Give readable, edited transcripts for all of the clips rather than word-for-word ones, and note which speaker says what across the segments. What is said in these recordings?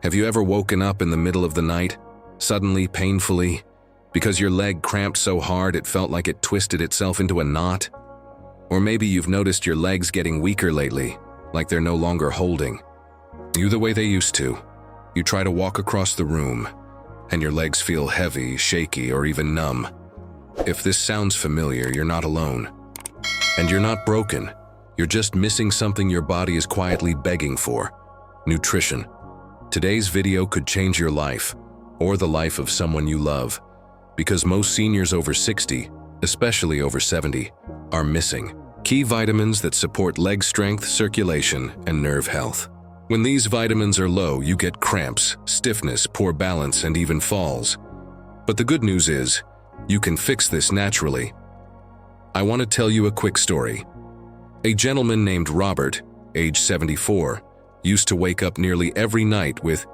Speaker 1: Have you ever woken up in the middle of the night, suddenly, painfully, because your leg cramped so hard it felt like it twisted itself into a knot? Or maybe you've noticed your legs getting weaker lately, like they're no longer holding you the way they used to. You try to walk across the room, and your legs feel heavy, shaky, or even numb. If this sounds familiar, you're not alone. And you're not broken. You're just missing something your body is quietly begging for: nutrition. Today's video could change your life, or the life of someone you love, because most seniors over 60, especially over 70, are missing key vitamins that support leg strength, circulation, and nerve health. When these vitamins are low, you get cramps, stiffness, poor balance, and even falls. But the good news is, you can fix this naturally. I want to tell you a quick story. A gentleman named Robert, age 74, used to wake up nearly every night with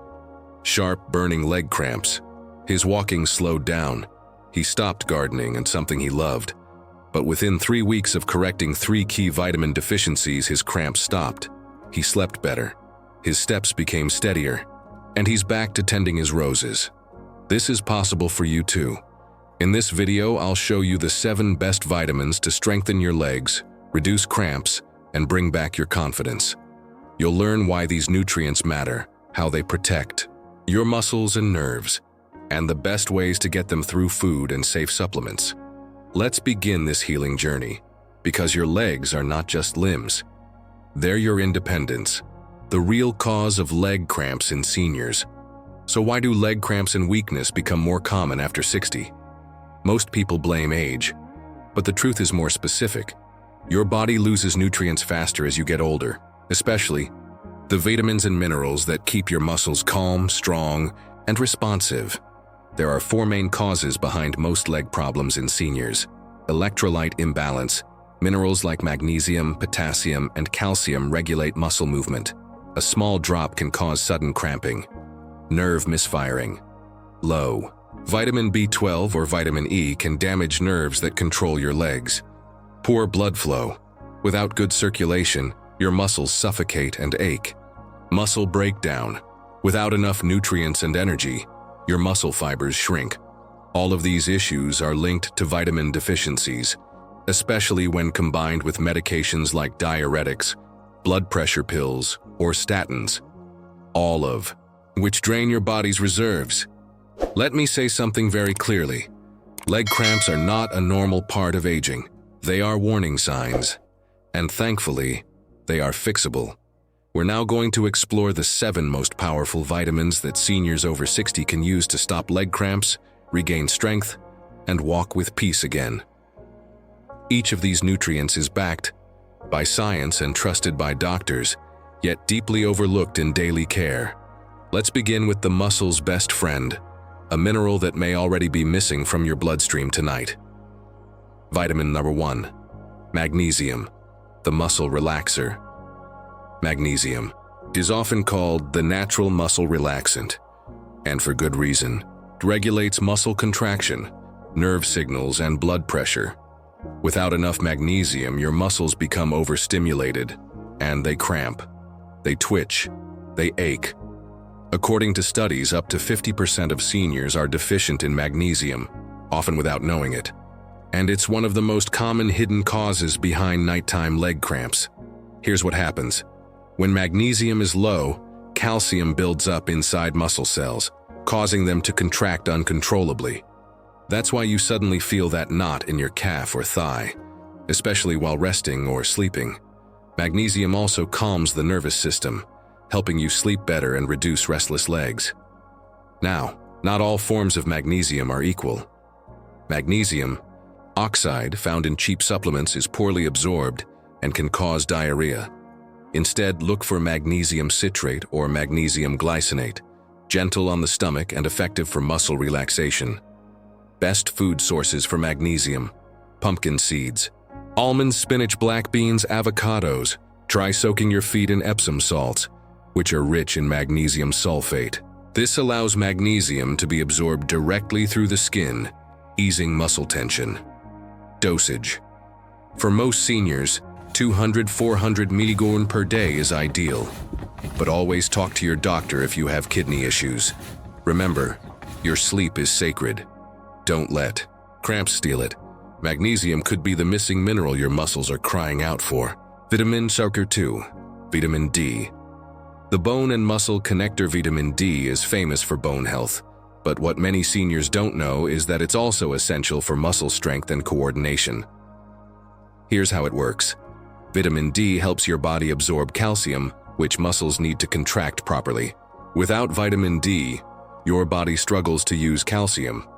Speaker 1: sharp, burning leg cramps. His walking slowed down. He stopped gardening and something he loved. But within 3 weeks of correcting 3 key vitamin deficiencies, his cramps stopped. He slept better. His steps became steadier. And he's back to tending his roses. This is possible for you too. In this video, I'll show you the 7 best vitamins to strengthen your legs, reduce cramps, and bring back your confidence. You'll learn why these nutrients matter, how they protect your muscles and nerves, and the best ways to get them through food and safe supplements. Let's begin this healing journey, because your legs are not just limbs. They're your independence, the real cause of leg cramps in seniors. So why do leg cramps and weakness become more common after 60? Most people blame age, but the truth is more specific. Your body loses nutrients faster as you get older, especially the vitamins and minerals that keep your muscles calm, strong, and responsive. There are 4 main causes behind most leg problems in seniors: electrolyte imbalance. Minerals like magnesium, potassium, and calcium regulate muscle movement. A small drop can cause sudden cramping. Nerve misfiring. Low vitamin B12 or vitamin E can damage nerves that control your legs. Poor blood flow. Without good circulation, your muscles suffocate and ache. Muscle breakdown. Without enough nutrients and energy, your muscle fibers shrink. All of these issues are linked to vitamin deficiencies, especially when combined with medications like diuretics, blood pressure pills, or statins, all of which drain your body's reserves. Let me say something very clearly. Leg cramps are not a normal part of aging. They are warning signs, and thankfully, they are fixable. We're now going to explore the 7 most powerful vitamins that seniors over 60 can use to stop leg cramps, regain strength, and walk with peace again. Each of these nutrients is backed by science and trusted by doctors, yet deeply overlooked in daily care. Let's begin with the muscle's best friend, a mineral that may already be missing from your bloodstream tonight. Vitamin number 1, magnesium, the muscle relaxer. Magnesium is often called the natural muscle relaxant, and for good reason. It regulates muscle contraction, nerve signals, and blood pressure. Without enough magnesium, your muscles become overstimulated, and they cramp, they twitch, they ache. According to studies, up to 50% of seniors are deficient in magnesium, often without knowing it. And it's one of the most common hidden causes behind nighttime leg cramps. Here's what happens. When magnesium is low, calcium builds up inside muscle cells, causing them to contract uncontrollably. That's why you suddenly feel that knot in your calf or thigh, especially while resting or sleeping. Magnesium also calms the nervous system, helping you sleep better and reduce restless legs. Now, not all forms of magnesium are equal. Magnesium oxide found in cheap supplements is poorly absorbed and can cause diarrhea. Instead, look for magnesium citrate or magnesium glycinate, gentle on the stomach and effective for muscle relaxation. Best food sources for magnesium: pumpkin seeds, almonds, spinach, black beans, avocados. Try soaking your feet in Epsom salts, which are rich in magnesium sulfate. This allows magnesium to be absorbed directly through the skin, easing muscle tension. Dosage. For most seniors, 200–400 mg per day is ideal. But always talk to your doctor if you have kidney issues. Remember, your sleep is sacred. Don't let cramps steal it. Magnesium could be the missing mineral your muscles are crying out for. Vitamin sugar 2, vitamin D. The bone and muscle connector vitamin D is famous for bone health, but what many seniors don't know is that it's also essential for muscle strength and coordination. Here's how it works. Vitamin D helps your body absorb calcium, which muscles need to contract properly. Without vitamin D, your body struggles to use calcium,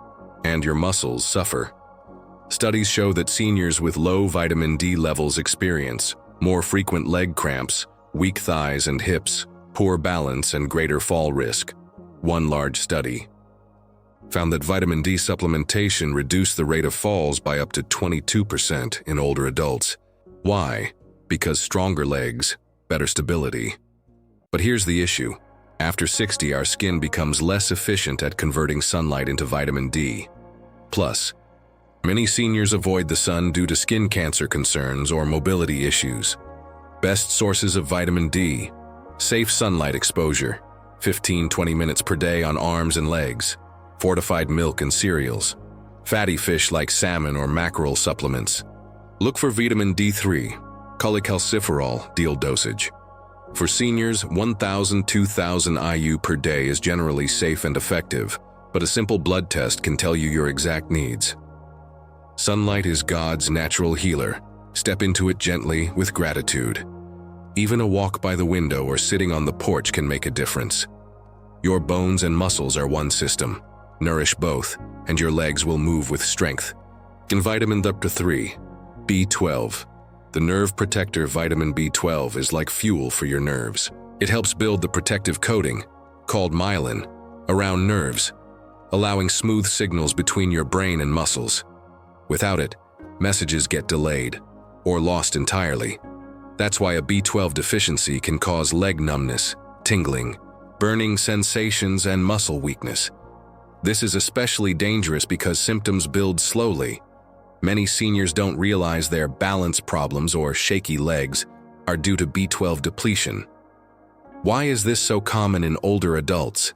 Speaker 1: and your muscles suffer. Studies show that seniors with low vitamin D levels experience more frequent leg cramps, weak thighs and hips, poor balance, and greater fall risk. One large study found that vitamin D supplementation reduced the rate of falls by up to 22% in older adults. Why? Because stronger legs, better stability. But here's the issue. After 60, our skin becomes less efficient at converting sunlight into vitamin D. Plus, many seniors avoid the sun due to skin cancer concerns or mobility issues. Best sources of vitamin D: safe sunlight exposure, 15-20 minutes per day on arms and legs, fortified milk and cereals, fatty fish like salmon or mackerel supplements. Look for vitamin D3, cholecalciferol, deal dosage. For seniors, 1,000–2,000 IU per day is generally safe and effective, but a simple blood test can tell you your exact needs. Sunlight is God's natural healer. Step into it gently with gratitude. Even a walk by the window or sitting on the porch can make a difference. Your bones and muscles are one system. Nourish both, and your legs will move with strength. In vitamin D3, B12. The nerve protector vitamin B12 is like fuel for your nerves. It helps build the protective coating, called myelin, around nerves, allowing smooth signals between your brain and muscles. Without it, messages get delayed or lost entirely. That's why a B12 deficiency can cause leg numbness, tingling, burning sensations, and muscle weakness. This is especially dangerous because symptoms build slowly. Many seniors don't realize their balance problems or shaky legs are due to B12 depletion. Why is this so common in older adults?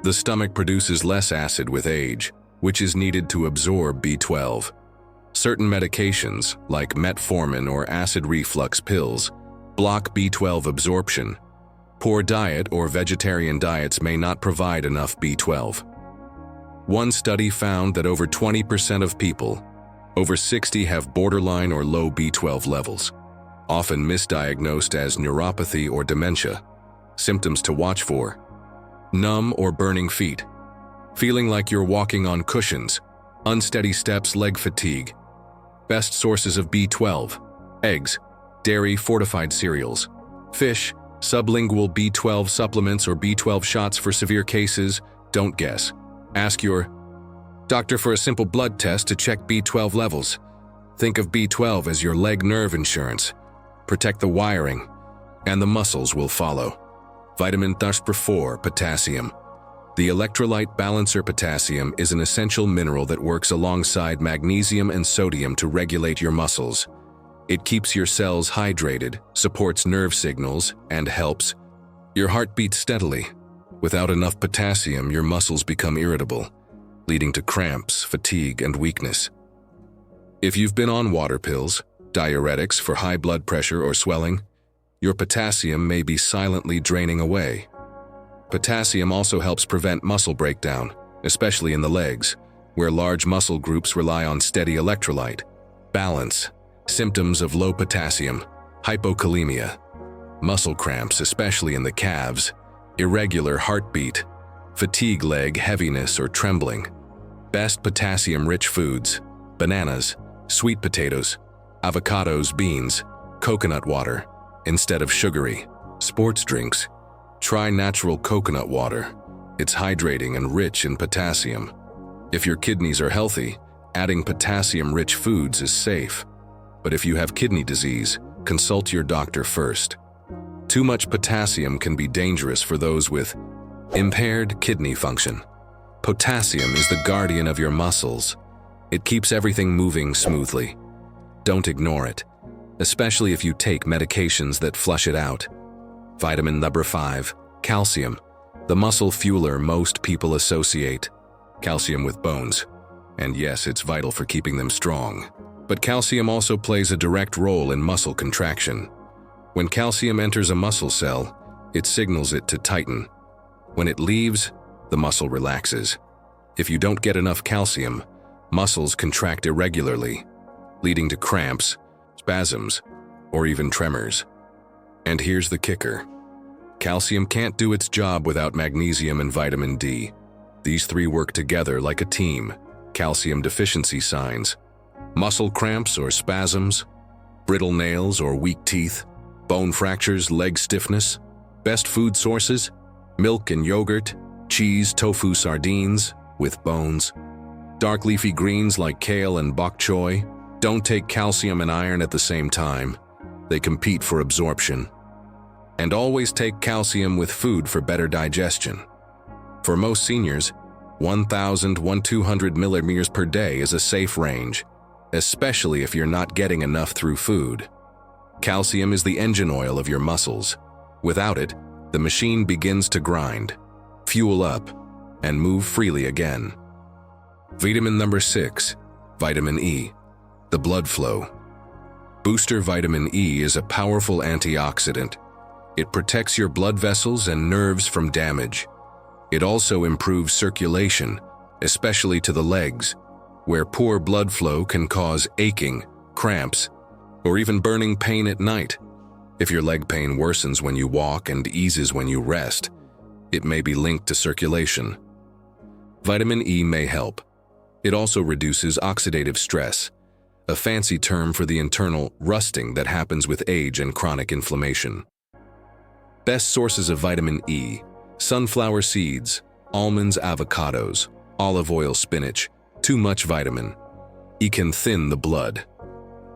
Speaker 1: The stomach produces less acid with age, which is needed to absorb B12. Certain medications, like metformin or acid reflux pills, block B12 absorption. Poor diet or vegetarian diets may not provide enough B12. One study found that over 20% of people over 60 have borderline or low B12 levels, often misdiagnosed as neuropathy or dementia. Symptoms to watch for: numb or burning feet, feeling like you're walking on cushions, unsteady steps, leg fatigue. Best sources of B12: eggs, dairy, fortified cereals, fish, sublingual B12 supplements or B12 shots for severe cases. Don't guess. Ask your doctor for a simple blood test to check B12 levels. Think of B12 as your leg nerve insurance. Protect the wiring, and the muscles will follow. Vitamin D4, potassium. The electrolyte balancer potassium is an essential mineral that works alongside magnesium and sodium to regulate your muscles. It keeps your cells hydrated, supports nerve signals, and helps your heart beat steadily. Without enough potassium, your muscles become irritable, leading to cramps, fatigue, and weakness. If you've been on water pills, diuretics for high blood pressure or swelling, your potassium may be silently draining away. Potassium also helps prevent muscle breakdown, especially in the legs, where large muscle groups rely on steady electrolyte balance. Symptoms of low potassium: hypokalemia, muscle cramps, especially in the calves, irregular heartbeat, fatigue, leg heaviness or trembling. Best potassium-rich foods: bananas, sweet potatoes, avocados, beans, coconut water, instead of sugary. Sports drinks: try natural coconut water. It's hydrating and rich in potassium. If your kidneys are healthy, adding potassium-rich foods is safe. But if you have kidney disease, consult your doctor first. Too much potassium can be dangerous for those with impaired kidney function. Potassium is the guardian of your muscles. It keeps everything moving smoothly. Don't ignore it, especially if you take medications that flush it out. Vitamin number 5, calcium, the muscle fueler most people associate calcium with bones. And yes, it's vital for keeping them strong. But calcium also plays a direct role in muscle contraction. When calcium enters a muscle cell, it signals it to tighten. When it leaves, the muscle relaxes. If you don't get enough calcium, muscles contract irregularly, leading to cramps, spasms, or even tremors. And here's the kicker. Calcium can't do its job without magnesium and vitamin D. These three work together like a team. Calcium deficiency signs, muscle cramps or spasms, brittle nails or weak teeth, bone fractures, leg stiffness. Best food sources: milk and yogurt, cheese, tofu, sardines with bones. Dark leafy greens like kale and bok choy. Don't take calcium and iron at the same time. They compete for absorption. And always take calcium with food for better digestion. For most seniors, 1,200 millimeters per day is a safe range, especially if you're not getting enough through food. Calcium is the engine oil of your muscles. Without it, the machine begins to grind, fuel up, and move freely again. Vitamin number 6, vitamin E, the blood flow. Booster vitamin E is a powerful antioxidant. It protects your blood vessels and nerves from damage. It also improves circulation, especially to the legs, where poor blood flow can cause aching, cramps, or even burning pain at night. If your leg pain worsens when you walk and eases when you rest, it may be linked to circulation. Vitamin E may help. It also reduces oxidative stress, a fancy term for the internal rusting that happens with age and chronic inflammation. Best sources of vitamin E: sunflower seeds, almonds, avocados, olive oil, spinach. Too much vitamin E can thin the blood.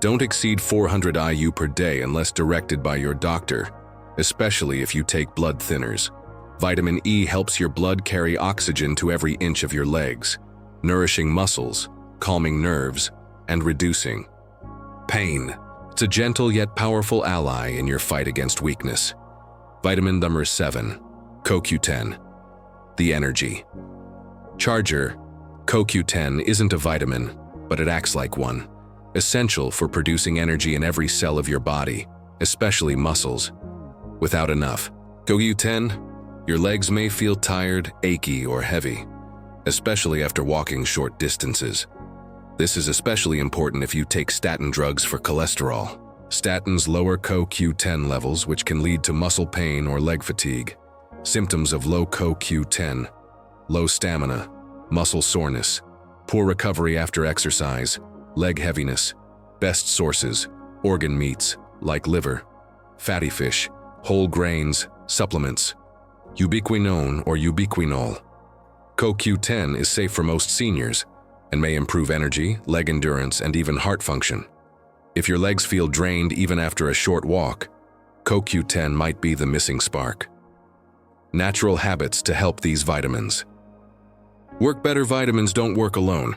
Speaker 1: Don't exceed 400 IU per day unless directed by your doctor, especially if you take blood thinners. Vitamin E helps your blood carry oxygen to every inch of your legs, nourishing muscles, calming nerves, and reducing pain. It's a gentle yet powerful ally in your fight against weakness. Vitamin number 7, CoQ10, the energy charger. CoQ10 isn't a vitamin, but it acts like one, essential for producing energy in every cell of your body, especially muscles. Without enough CoQ10, your legs may feel tired, achy, or heavy, especially after walking short distances. This is especially important if you take statin drugs for cholesterol. Statins lower CoQ10 levels, which can lead to muscle pain or leg fatigue. Symptoms of low CoQ10: low stamina, muscle soreness, poor recovery after exercise, leg heaviness. Best sources: organ meats like liver, fatty fish, whole grains, supplements. Ubiquinone or ubiquinol. CoQ10 is safe for most seniors and may improve energy, leg endurance, and even heart function. If your legs feel drained even after a short walk, CoQ10 might be the missing spark. Natural habits to help these vitamins. Work better. Vitamins don't work alone.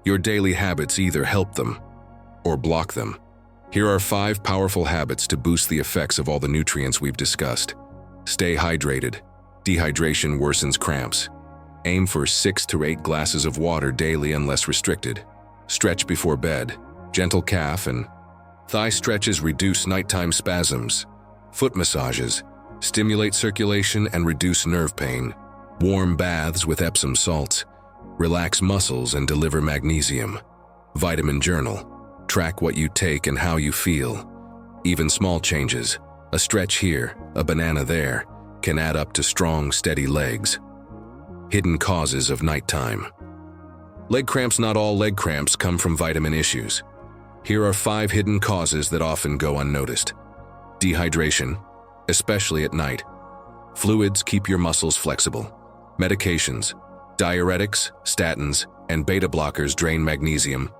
Speaker 1: Your daily habits either help them or block them. Here are 5 powerful habits to boost the effects of all the nutrients we've discussed. Stay hydrated. Dehydration worsens cramps. Aim for 6 to 8 glasses of water daily unless restricted. Stretch before bed. Gentle calf and thigh stretches reduce nighttime spasms. Foot massages stimulate circulation and reduce nerve pain. Warm baths with Epsom salts relax muscles and deliver magnesium. Vitamin journal. Track what you take and how you feel. Even small changes, a stretch here, a banana there, can add up to strong, steady legs. Hidden causes of nighttime. Leg cramps. Not all leg cramps come from vitamin issues. Here are 5 hidden causes that often go unnoticed. Dehydration, especially at night. Fluids keep your muscles flexible. Medications, diuretics, statins, and beta blockers drain magnesium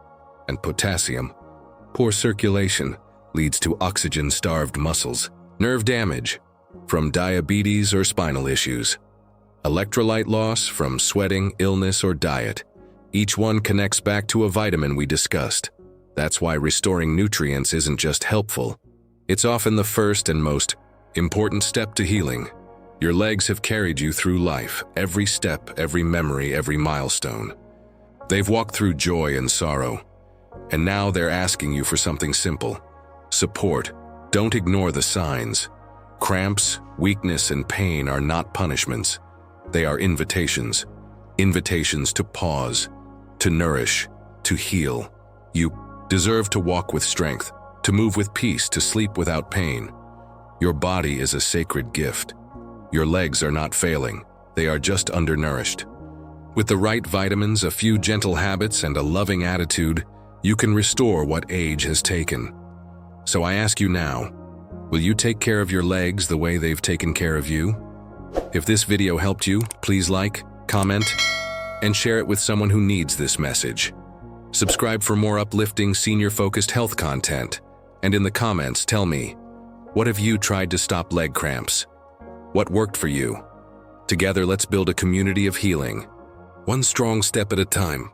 Speaker 1: and potassium. Poor circulation leads to oxygen-starved muscles. Nerve damage from diabetes or spinal issues. Electrolyte loss from sweating, illness, or diet. Each one connects back to a vitamin we discussed. That's why restoring nutrients isn't just helpful. It's often the first and most Important step to healing. Your legs have carried you through life, every step, every memory, every milestone. They've walked through joy and sorrow, and now they're asking you for something simple: support. Don't ignore the signs. Cramps, weakness, and pain are not punishments. They are invitations. Invitations to pause, to nourish, to heal. You deserve to walk with strength, to move with peace, to sleep without pain. Your body is a sacred gift. Your legs are not failing. They are just undernourished. With the right vitamins, a few gentle habits, and a loving attitude, you can restore what age has taken. So I ask you now, will you take care of your legs the way they've taken care of you? If this video helped you, please like, comment, and share it with someone who needs this message. Subscribe for more uplifting, senior-focused health content. And in the comments, tell me, what have you tried to stop leg cramps? What worked for you? Together, let's build a community of healing, one strong step at a time.